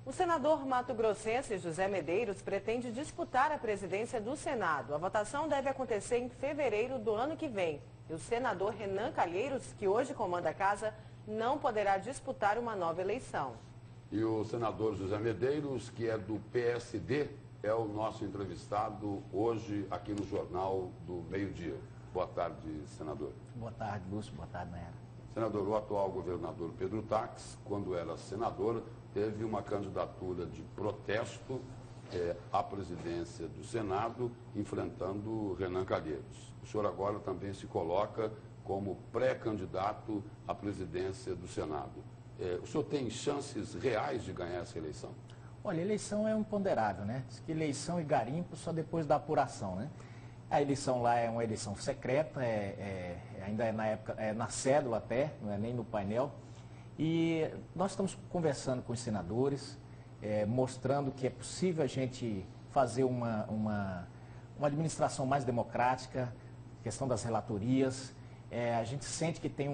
O senador mato-grossense José Medeiros pretende disputar a presidência do Senado. A votação deve acontecer em fevereiro do ano que vem. E o senador Renan Calheiros, que hoje comanda a casa, não poderá disputar uma nova eleição. E o senador José Medeiros, que é do PSD, é o nosso entrevistado hoje aqui no Jornal do Meio-Dia. Boa tarde, senador. Boa tarde, Lúcio. Boa tarde, Nayara. Senador, o atual governador Pedro Taques, quando era senador, teve uma candidatura de protesto à presidência do Senado, enfrentando Renan Calheiros. O senhor agora também se coloca como pré-candidato à presidência do Senado. O senhor tem chances reais de ganhar essa eleição? Olha, eleição é um imponderável, né? Diz que eleição e garimpo só depois da apuração, né? A eleição lá é uma eleição secreta, ainda é na época, na cédula até, não é nem no painel. E nós estamos conversando com os senadores, mostrando que é possível a gente fazer uma administração mais democrática, questão das relatorias. A gente sente que tem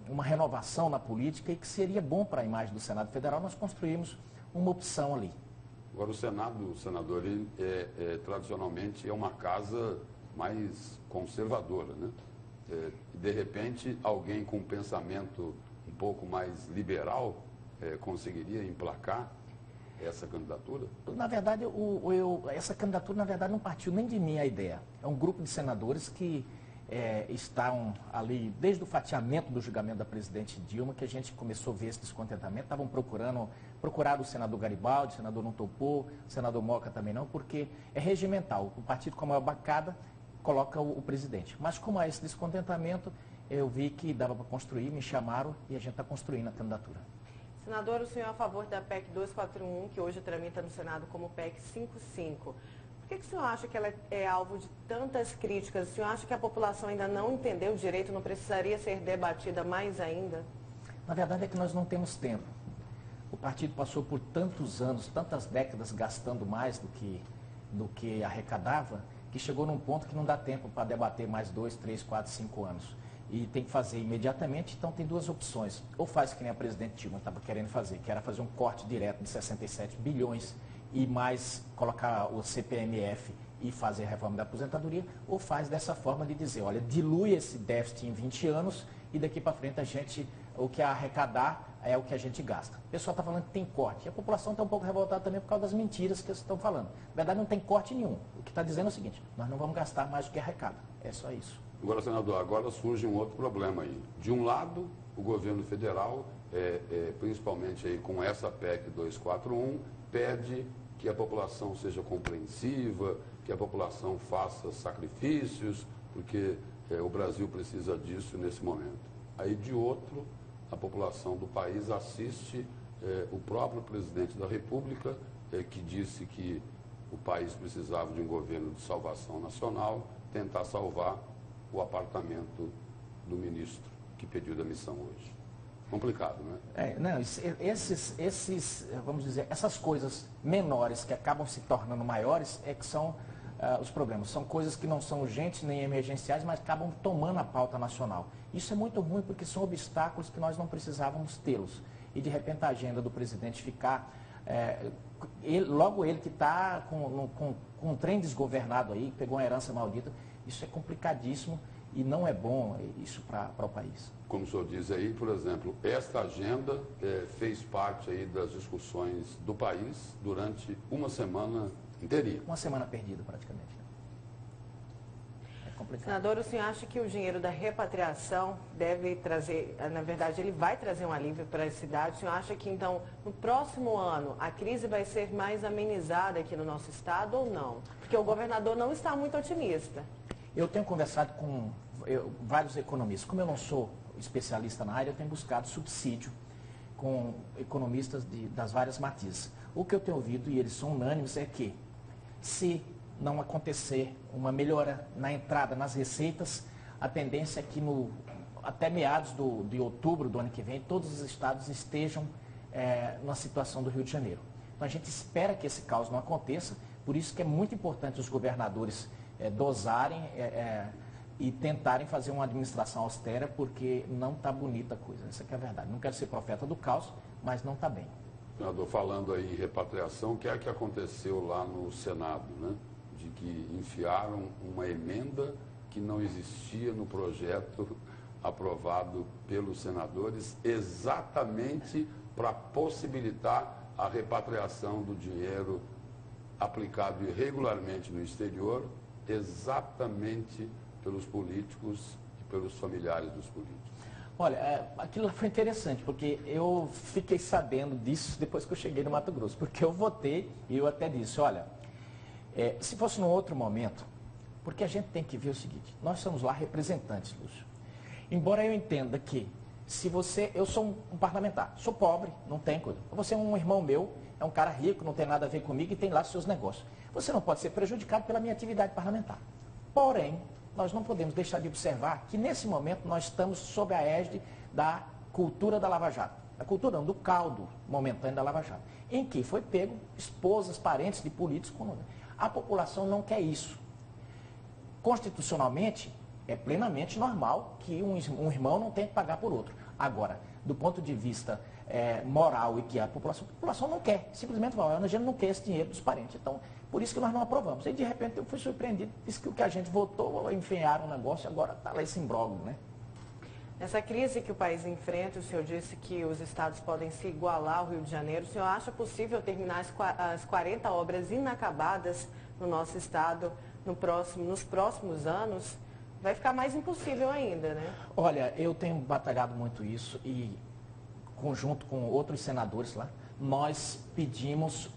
uma renovação na política e que seria bom para a imagem do Senado Federal nós construirmos uma opção ali. Agora, o Senado, senador, ele tradicionalmente é uma casa mais conservadora, né? De repente, alguém com um pensamento um pouco mais liberal conseguiria emplacar essa candidatura? Na verdade, essa candidatura, na verdade, não partiu nem de mim a ideia. É um grupo de senadores que estão ali, desde o fatiamento do julgamento da presidente Dilma, que a gente começou a ver esse descontentamento, estavam procuraram o senador Garibaldi, o senador não topou, o senador Moca também não, porque é regimental. O partido com a maior bancada coloca o presidente. Mas como há esse descontentamento, eu vi que dava para construir, me chamaram e a gente está construindo a candidatura. Senador, o senhor é a favor da PEC 241, que hoje tramita no Senado como PEC 55. Por que o senhor acha que ela é alvo de tantas críticas? O senhor acha que a população ainda não entendeu direito, não precisaria ser debatida mais ainda? Na verdade é que nós não temos tempo. O partido passou por tantos anos, tantas décadas gastando mais do que arrecadava, que chegou num ponto que não dá tempo para debater mais 2, 3, 4, 5 anos. E tem que fazer imediatamente, então tem duas opções. Ou faz que nem a presidente Dilma estava querendo fazer, que era fazer um corte direto de 67 bilhões e mais colocar o CPMF e fazer a reforma da aposentadoria, ou faz dessa forma de dizer, olha, dilui esse déficit em 20 anos e daqui para frente o que arrecadar é o que a gente gasta. O pessoal está falando que tem corte, e a população está um pouco revoltada também por causa das mentiras que eles estão falando. Na verdade não tem corte nenhum, o que está dizendo é o seguinte, nós não vamos gastar mais do que arrecada, é só isso. Agora, senador, agora surge um outro problema aí. De um lado, o governo federal, principalmente aí com essa PEC 241, pede que a população seja compreensiva, que a população faça sacrifícios, porque o Brasil precisa disso nesse momento. Aí, de outro, a população do país assiste o próprio presidente da República, que disse que o país precisava de um governo de salvação nacional, tentar salvar o apartamento do ministro que pediu demissão hoje. Complicado, né? Vamos dizer, essas coisas menores que acabam se tornando maiores que são os problemas. São coisas que não são urgentes nem emergenciais, mas acabam tomando a pauta nacional. Isso é muito ruim porque são obstáculos que nós não precisávamos tê-los. E de repente a agenda do presidente ficar... logo ele que está com um trem desgovernado aí, pegou uma herança maldita, isso é complicadíssimo e não é bom isso para o país. Como o senhor diz aí, por exemplo, esta agenda fez parte aí das discussões do país durante uma semana inteirinha. Uma semana perdida praticamente. É complicado. Senador, o senhor acha que o dinheiro da repatriação deve trazer, na verdade ele vai trazer um alívio para a cidade? O senhor acha que então no próximo ano a crise vai ser mais amenizada aqui no nosso estado ou não? Porque o governador não está muito otimista. Eu tenho conversado com vários economistas. Como eu não sou especialista na área, eu tenho buscado subsídio com economistas das várias matizes. O que eu tenho ouvido, e eles são unânimes, é que se não acontecer uma melhora na entrada nas receitas, a tendência é que até meados de outubro do ano que vem, todos os estados estejam na situação do Rio de Janeiro. Então a gente espera que esse caos não aconteça, por isso que é muito importante os governadores dosarem e tentarem fazer uma administração austera, porque não está bonita a coisa. Essa que é a verdade. Não quero ser profeta do caos, mas não está bem. Senador, falando aí em repatriação, o que é que aconteceu lá no Senado, né? De que enfiaram uma emenda que não existia no projeto aprovado pelos senadores, exatamente para possibilitar a repatriação do dinheiro aplicado irregularmente no exterior, exatamente pelos políticos e pelos familiares dos políticos. Olha, aquilo foi interessante, porque eu fiquei sabendo disso depois que eu cheguei no Mato Grosso, porque eu votei e eu até disse, olha, se fosse num outro momento, porque a gente tem que ver o seguinte, nós somos lá representantes, Lúcio. Embora eu entenda que eu sou um parlamentar, sou pobre, não tem coisa. Você é um irmão meu, é um cara rico, não tem nada a ver comigo e tem lá seus negócios. Você não pode ser prejudicado pela minha atividade parlamentar. Porém, nós não podemos deixar de observar que nesse momento nós estamos sob a égide da cultura da Lava Jato. Da cultura não, do caldo momentâneo da Lava Jato. Em que foi pego esposas, parentes de políticos. A população não quer isso. Constitucionalmente, é plenamente normal que um irmão não tenha que pagar por outro. Agora, do ponto de vista moral e que a população não quer, simplesmente a gente não quer esse dinheiro dos parentes. Então, por isso que nós não aprovamos. E de repente eu fui surpreendido, disse que o que a gente votou, empenharam o negócio, agora está lá esse imbróglio, né? Nessa crise que o país enfrenta, o senhor disse que os estados podem se igualar ao Rio de Janeiro. O senhor acha possível terminar as 40 obras inacabadas no nosso estado nos próximos anos? Vai ficar mais impossível ainda, né? Olha, eu tenho batalhado muito isso e, conjunto com outros senadores lá, nós pedimos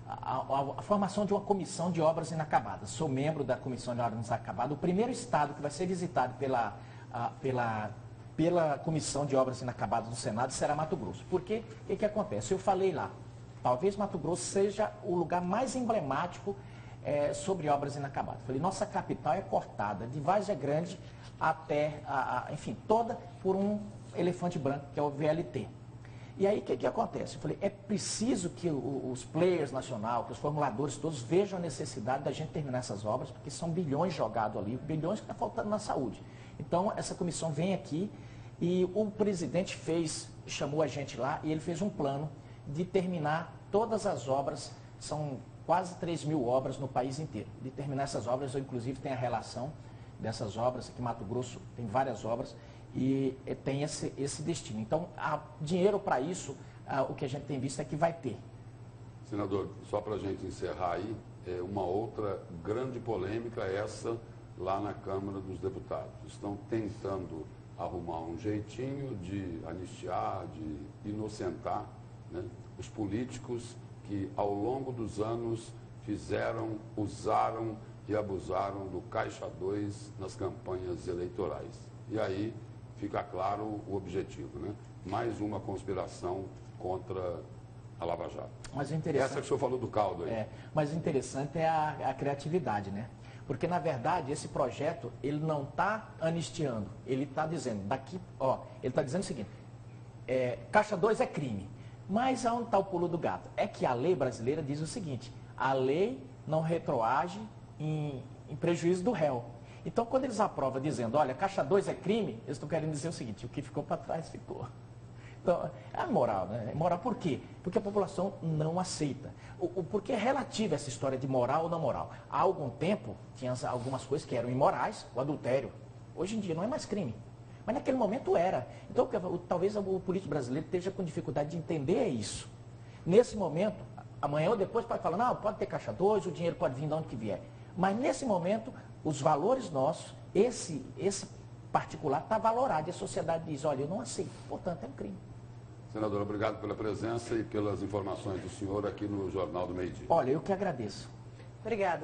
a formação de uma comissão de obras inacabadas. Sou membro da comissão de obras inacabadas. O primeiro estado que vai ser visitado pela comissão de obras inacabadas do Senado será Mato Grosso. Porque o que acontece? Eu falei lá, talvez Mato Grosso seja o lugar mais emblemático sobre obras inacabadas. Falei, nossa capital é cortada de Várzea Grande até, enfim, toda por um elefante branco, que é o VLT. E aí, o que acontece? Eu falei, é preciso que os players nacional, que os formuladores todos vejam a necessidade da gente terminar essas obras, porque são bilhões jogados ali, bilhões que estão faltando na saúde. Então, essa comissão vem aqui e o presidente chamou a gente lá e ele fez um plano de terminar todas as obras, são quase 3.000 obras no país inteiro. De terminar essas obras, eu inclusive tenho a relação dessas obras, aqui em Mato Grosso tem várias obras, e tem esse destino. Então, há dinheiro para isso, o que a gente tem visto é que vai ter. Senador, só para a gente encerrar aí, uma outra grande polêmica essa lá na Câmara dos Deputados. Estão tentando arrumar um jeitinho de anistiar, de inocentar, né, os políticos que ao longo dos anos usaram e abusaram do Caixa 2 nas campanhas eleitorais. E aí fica claro o objetivo, né? Mais uma conspiração contra a Lava Jato. Mas interessante, essa que o senhor falou do caldo aí. Mas o interessante é a criatividade, né? Porque, na verdade, esse projeto, ele não está anistiando, ele está dizendo, ele está dizendo o seguinte, Caixa 2 é crime. Mas aonde está o pulo do gato? É que a lei brasileira diz o seguinte, a lei não retroage em prejuízo do réu. Então, quando eles aprovam dizendo, olha, Caixa 2 é crime, eles estão querendo dizer o seguinte, o que ficou para trás ficou. Então, é moral, né? Moral por quê? Porque a população não aceita. Porque é relativa essa história de moral ou não moral. Há algum tempo, tinha algumas coisas que eram imorais, o adultério. Hoje em dia não é mais crime. Mas naquele momento era. Então, talvez o político brasileiro esteja com dificuldade de entender isso. Nesse momento, amanhã ou depois pode falar, não, pode ter Caixa 2, o dinheiro pode vir de onde que vier. Mas nesse momento, os valores nossos, esse particular está valorado. E a sociedade diz, olha, eu não aceito, portanto é um crime. Senador, obrigado pela presença e pelas informações do senhor aqui no Jornal do Meio-Dia. Olha, eu que agradeço. Obrigada.